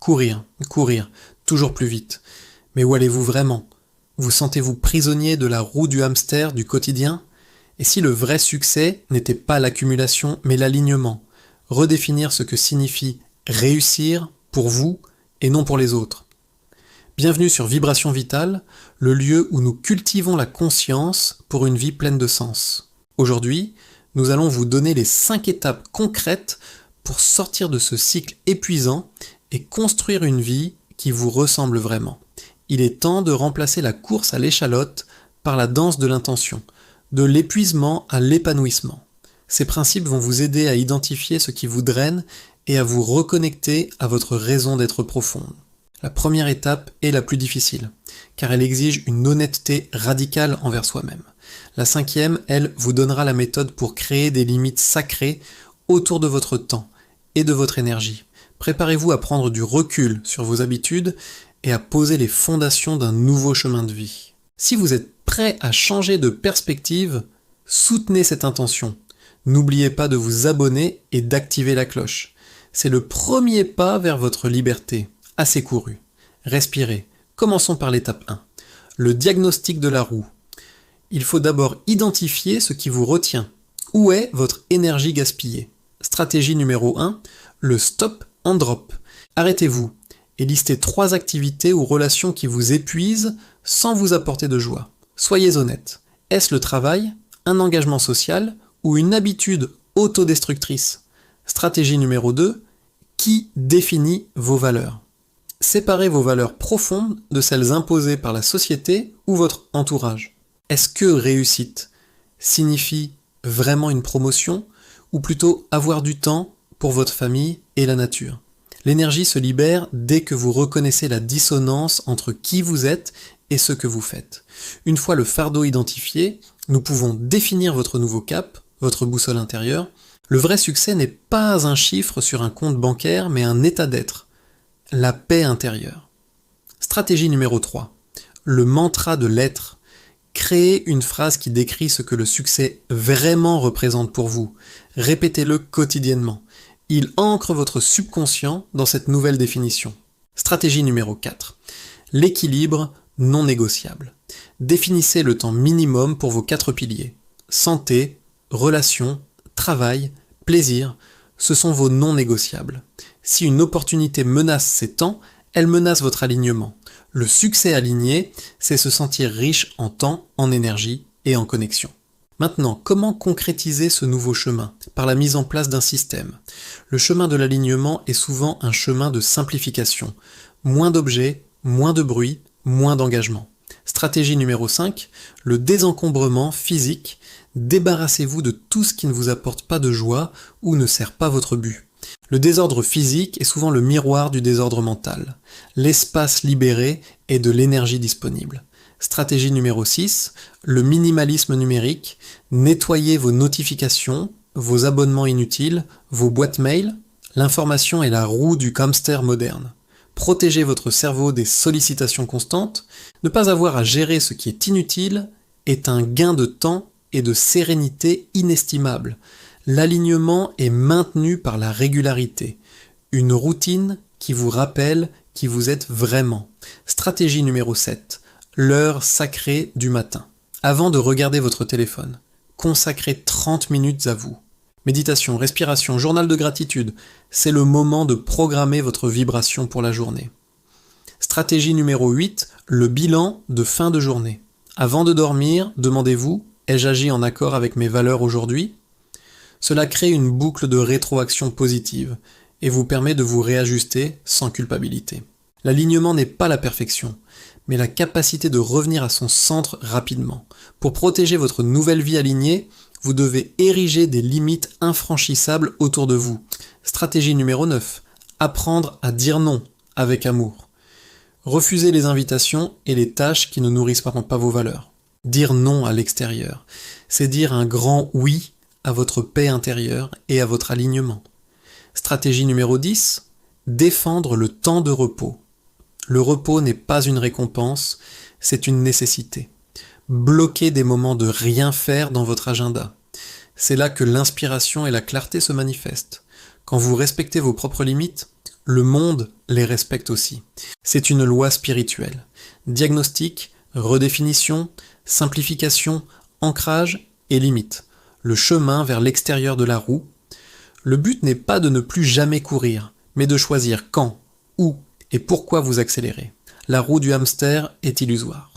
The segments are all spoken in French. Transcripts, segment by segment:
courir, courir, toujours plus vite. Mais où allez-vous vraiment ? Vous sentez-vous prisonnier de la roue du hamster du quotidien ? Et si le vrai succès n'était pas l'accumulation, mais l'alignement ? Redéfinir ce que signifie réussir pour vous et non pour les autres. Bienvenue sur Vibration Vitale, le lieu où nous cultivons la conscience pour une vie pleine de sens. Aujourd'hui, nous allons vous donner les 5 étapes concrètes pour sortir de ce cycle épuisant et construire une vie qui vous ressemble vraiment. Il est temps de remplacer la course à l'échalote par la danse de l'intention, de l'épuisement à l'épanouissement. Ces principes vont vous aider à identifier ce qui vous draine et à vous reconnecter à votre raison d'être profonde. La première étape est la plus difficile, car elle exige une honnêteté radicale envers soi-même. La 5e, elle, vous donnera la méthode pour créer des limites sacrées autour de votre temps et de votre énergie. Préparez-vous à prendre du recul sur vos habitudes et à poser les fondations d'un nouveau chemin de vie. Si vous êtes prêt à changer de perspective, soutenez cette intention. N'oubliez pas de vous abonner et d'activer la cloche. C'est le premier pas vers votre liberté. Assez couru. Respirez. Commençons par l'étape 1. Le diagnostic de la roue. Il faut d'abord identifier ce qui vous retient. Où est votre énergie gaspillée ? Stratégie numéro 1, le stop and drop. Arrêtez-vous et listez 3 activités ou relations qui vous épuisent sans vous apporter de joie. Soyez honnête. Est-ce le travail, un engagement social ou une habitude autodestructrice ? Stratégie numéro 2, qui définit vos valeurs ? Séparez vos valeurs profondes de celles imposées par la société ou votre entourage. Est-ce que réussite signifie vraiment une promotion ou plutôt avoir du temps pour votre famille et la nature ? L'énergie se libère dès que vous reconnaissez la dissonance entre qui vous êtes et ce que vous faites. Une fois le fardeau identifié, nous pouvons définir votre nouveau cap, votre boussole intérieure. Le vrai succès n'est pas un chiffre sur un compte bancaire, mais un état d'être. La paix intérieure. Stratégie numéro 3. Le mantra de l'être. Créez une phrase qui décrit ce que le succès vraiment représente pour vous. Répétez-le quotidiennement. Il ancre votre subconscient dans cette nouvelle définition. Stratégie numéro 4. L'équilibre non négociable. Définissez le temps minimum pour vos 4 piliers. Santé, relations, travail, plaisir, ce sont vos non négociables. Si une opportunité menace ces temps, elle menace votre alignement. Le succès aligné, c'est se sentir riche en temps, en énergie et en connexion. Maintenant, comment concrétiser ce nouveau chemin ? Par la mise en place d'un système. Le chemin de l'alignement est souvent un chemin de simplification. Moins d'objets, moins de bruit, moins d'engagement. Stratégie numéro 5, le désencombrement physique. Débarrassez-vous de tout ce qui ne vous apporte pas de joie ou ne sert pas votre but. Le désordre physique est souvent le miroir du désordre mental. L'espace libéré est de l'énergie disponible. Stratégie numéro 6, le minimalisme numérique. Nettoyez vos notifications, vos abonnements inutiles, vos boîtes mail. L'information est la roue du hamster moderne. Protégez votre cerveau des sollicitations constantes. Ne pas avoir à gérer ce qui est inutile est un gain de temps et de sérénité inestimable. L'alignement est maintenu par la régularité. Une routine qui vous rappelle qui vous êtes vraiment. Stratégie numéro 7. L'heure sacrée du matin. Avant de regarder votre téléphone, consacrez 30 minutes à vous. Méditation, respiration, journal de gratitude, c'est le moment de programmer votre vibration pour la journée. Stratégie numéro 8, le bilan de fin de journée. Avant de dormir, demandez-vous, ai-je agi en accord avec mes valeurs aujourd'hui ? Cela crée une boucle de rétroaction positive et vous permet de vous réajuster sans culpabilité. L'alignement n'est pas la perfection, mais la capacité de revenir à son centre rapidement. Pour protéger votre nouvelle vie alignée, vous devez ériger des limites infranchissables autour de vous. Stratégie numéro 9. Apprendre à dire non avec amour. Refusez les invitations et les tâches qui ne nourrissent pas vos valeurs. Dire non à l'extérieur, c'est dire un grand oui à votre paix intérieure et à votre alignement. Stratégie numéro 10. Défendre le temps de repos. Le repos n'est pas une récompense, c'est une nécessité. Bloquez des moments de rien faire dans votre agenda. C'est là que l'inspiration et la clarté se manifestent. Quand vous respectez vos propres limites, le monde les respecte aussi. C'est une loi spirituelle. Diagnostic, redéfinition, simplification, ancrage et limite. Le chemin vers l'extérieur de la roue. Le but n'est pas de ne plus jamais courir, mais de choisir quand, où et pourquoi vous accélérez. La roue du hamster est illusoire.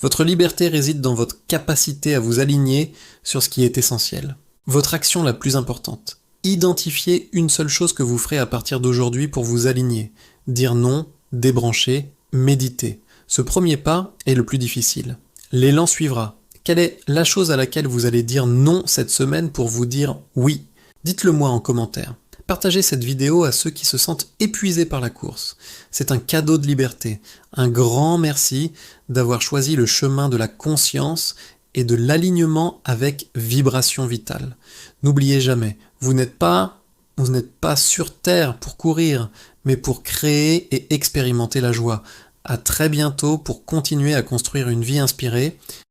Votre liberté réside dans votre capacité à vous aligner sur ce qui est essentiel. Votre action la plus importante. Identifiez une seule chose que vous ferez à partir d'aujourd'hui pour vous aligner. Dire non, débrancher, méditer. Ce premier pas est le plus difficile. L'élan suivra. Quelle est la chose à laquelle vous allez dire non cette semaine pour vous dire oui? Dites-le moi en commentaire. Partagez cette vidéo à ceux qui se sentent épuisés par la course. C'est un cadeau de liberté. Un grand merci d'avoir choisi le chemin de la conscience et de l'alignement avec vibration vitale. N'oubliez jamais, vous n'êtes pas sur Terre pour courir, mais pour créer et expérimenter la joie. À très bientôt pour continuer à construire une vie inspirée.